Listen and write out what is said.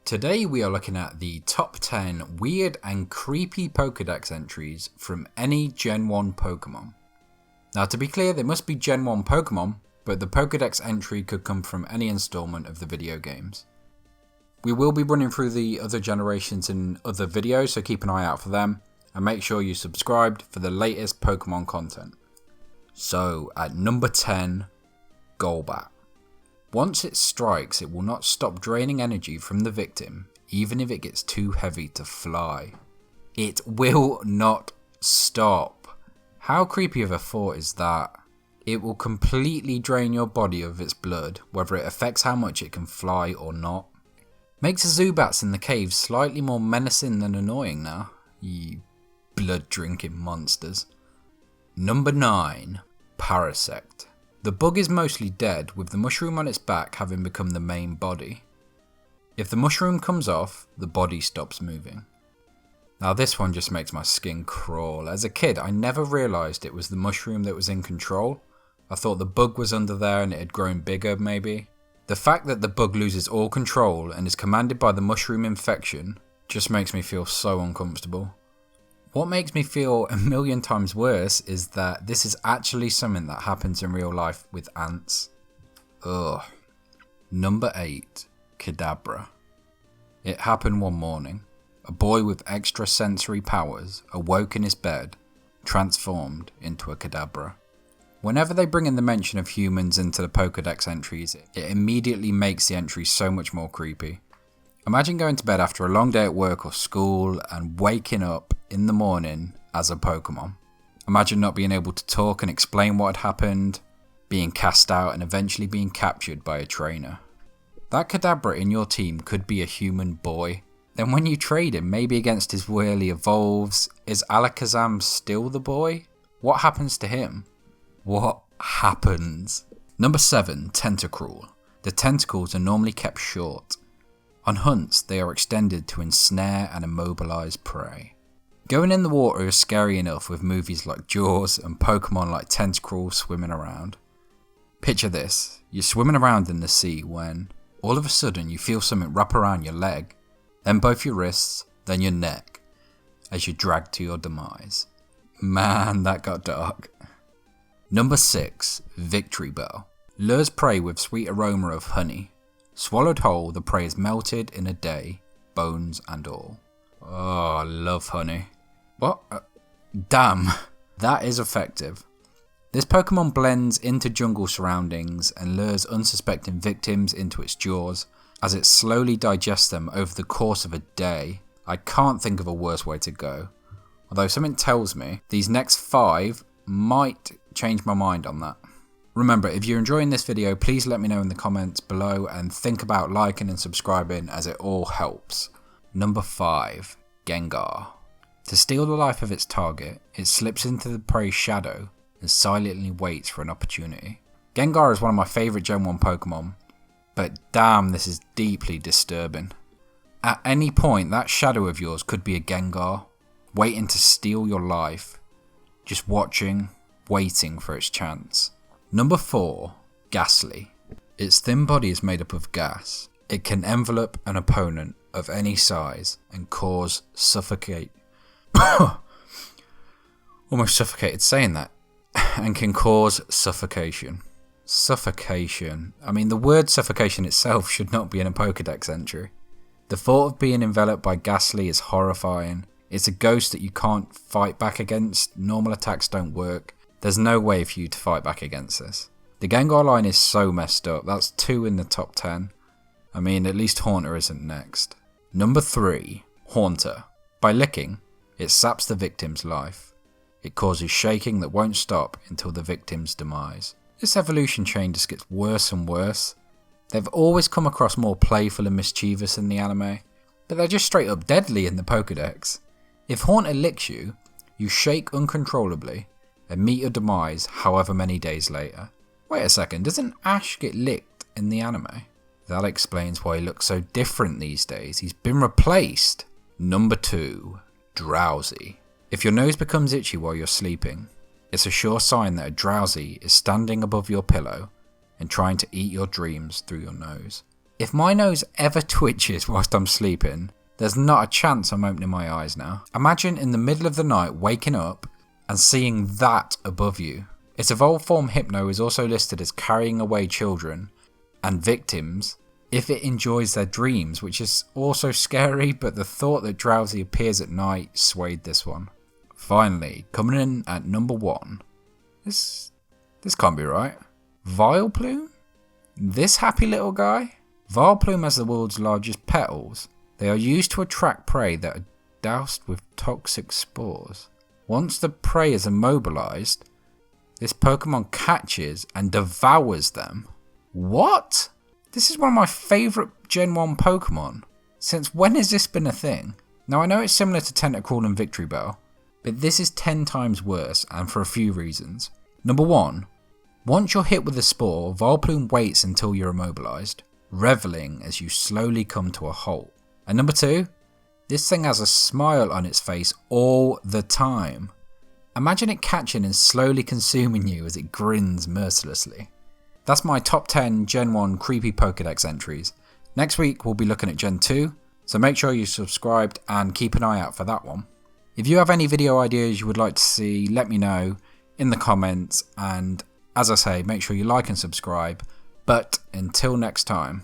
Today we are looking at the top 10 weird and creepy Pokedex entries from any Gen 1 Pokemon. Now to be clear, they must be Gen 1 Pokemon, but the Pokedex entry could come from any installment of the video games. We will be running through the other generations in other videos, so keep an eye out for them, and make sure you subscribed for the latest Pokemon content. So at number 10, Golbat. Once it strikes, it will not stop draining energy from the victim, even if it gets too heavy to fly. It will not stop. How creepy of a thought is that? It will completely drain your body of its blood, whether it affects how much it can fly or not. Makes the Zubats in the cave slightly more menacing than annoying now, you blood-drinking monsters. Number 9, Parasect. The bug is mostly dead, with the mushroom on its back having become the main body. If the mushroom comes off, the body stops moving. Now this one just makes my skin crawl. As a kid, I never realised it was the mushroom that was in control. I thought the bug was under there and it had grown bigger maybe. The fact that the bug loses all control and is commanded by the mushroom infection just makes me feel so uncomfortable. What makes me feel a million times worse is that this is actually something that happens in real life with ants. Ugh. Number 8, Kadabra. It happened one morning. A boy with extrasensory powers awoke in his bed, transformed into a Kadabra. Whenever they bring in the mention of humans into the Pokedex entries, it immediately makes the entries so much more creepy. Imagine going to bed after a long day at work or school and waking up in the morning as a Pokemon. Imagine not being able to talk and explain what had happened, being cast out and eventually being captured by a trainer. That Kadabra in your team could be a human boy. Then when you trade him, maybe against his will he evolves. Is Alakazam still the boy? What happens to him? What happens? Number 7, Tentacruel. The tentacles are normally kept short. On hunts, they are extended to ensnare and immobilize prey. Going in the water is scary enough with movies like Jaws and Pokemon like Tentacruel swimming around. Picture this, you're swimming around in the sea when, all of a sudden you feel something wrap around your leg, then both your wrists, then your neck, as you're dragged to your demise. Man, that got dark. Number 6, Victreebel. Lures prey with sweet aroma of honey. Swallowed whole, the prey is melted in a day, bones and all. Oh, I love honey. What? Damn, that is effective. This Pokemon blends into jungle surroundings and lures unsuspecting victims into its jaws as it slowly digests them over the course of a day. I can't think of a worse way to go. Although something tells me these next 5 might change my mind on that. Remember, if you're enjoying this video, please let me know in the comments below and think about liking and subscribing as it all helps. Number 5, Gengar. To steal the life of its target, it slips into the prey's shadow and silently waits for an opportunity. Gengar is one of my favourite Gen 1 Pokemon, but damn, this is deeply disturbing. At any point, that shadow of yours could be a Gengar, waiting to steal your life, just watching, waiting for its chance. Number 4, Gastly. Its thin body is made up of gas. It can envelope an opponent of any size and cause suffocate. Almost suffocated saying that. And can cause suffocation. Suffocation. I mean, the word suffocation itself should not be in a Pokedex entry. The thought of being enveloped by Gastly is horrifying. It's a ghost that you can't fight back against. Normal attacks don't work. There's no way for you to fight back against this. The Gengar line is so messed up. That's 2 in the top 10. I mean, at least Haunter isn't next. Number 3, Haunter. By licking, it saps the victim's life. It causes shaking that won't stop until the victim's demise. This evolution chain just gets worse and worse. They've always come across more playful and mischievous in the anime, but they're just straight up deadly in the Pokedex. If Haunter licks you, you shake uncontrollably and meet your demise however many days later. Wait a second, doesn't Ash get licked in the anime? That explains why he looks so different these days. He's been replaced. Number 2, Drowsy. If your nose becomes itchy while you're sleeping, it's a sure sign that a Drowsy is standing above your pillow and trying to eat your dreams through your nose. If my nose ever twitches whilst I'm sleeping, there's not a chance I'm opening my eyes now. Imagine in the middle of the night waking up and seeing that above you. Its evolved form Hypno is also listed as carrying away children and victims if it enjoys their dreams, which is also scary, but the thought that Drowsy appears at night swayed this one. Finally, coming in at number 1. This can't be right. Vileplume? This happy little guy? Vileplume has the world's largest petals. They are used to attract prey that are doused with toxic spores. Once the prey is immobilized, this Pokemon catches and devours them. What? This is one of my favourite Gen 1 Pokemon. Since when has this been a thing? Now I know it's similar to Tentacruel and Victreebel, but this is 10 times worse, and for a few reasons. Number 1. Once you're hit with a spore, Vileplume waits until you're immobilized, reveling as you slowly come to a halt. And number 2, this thing has a smile on its face all the time. Imagine it catching and slowly consuming you as it grins mercilessly. That's my top 10 Gen 1 creepy Pokedex entries. Next week we'll be looking at Gen 2, so make sure you're subscribed and keep an eye out for that one. If you have any video ideas you would like to see, let me know in the comments, and as I say, make sure you like and subscribe. But until next time.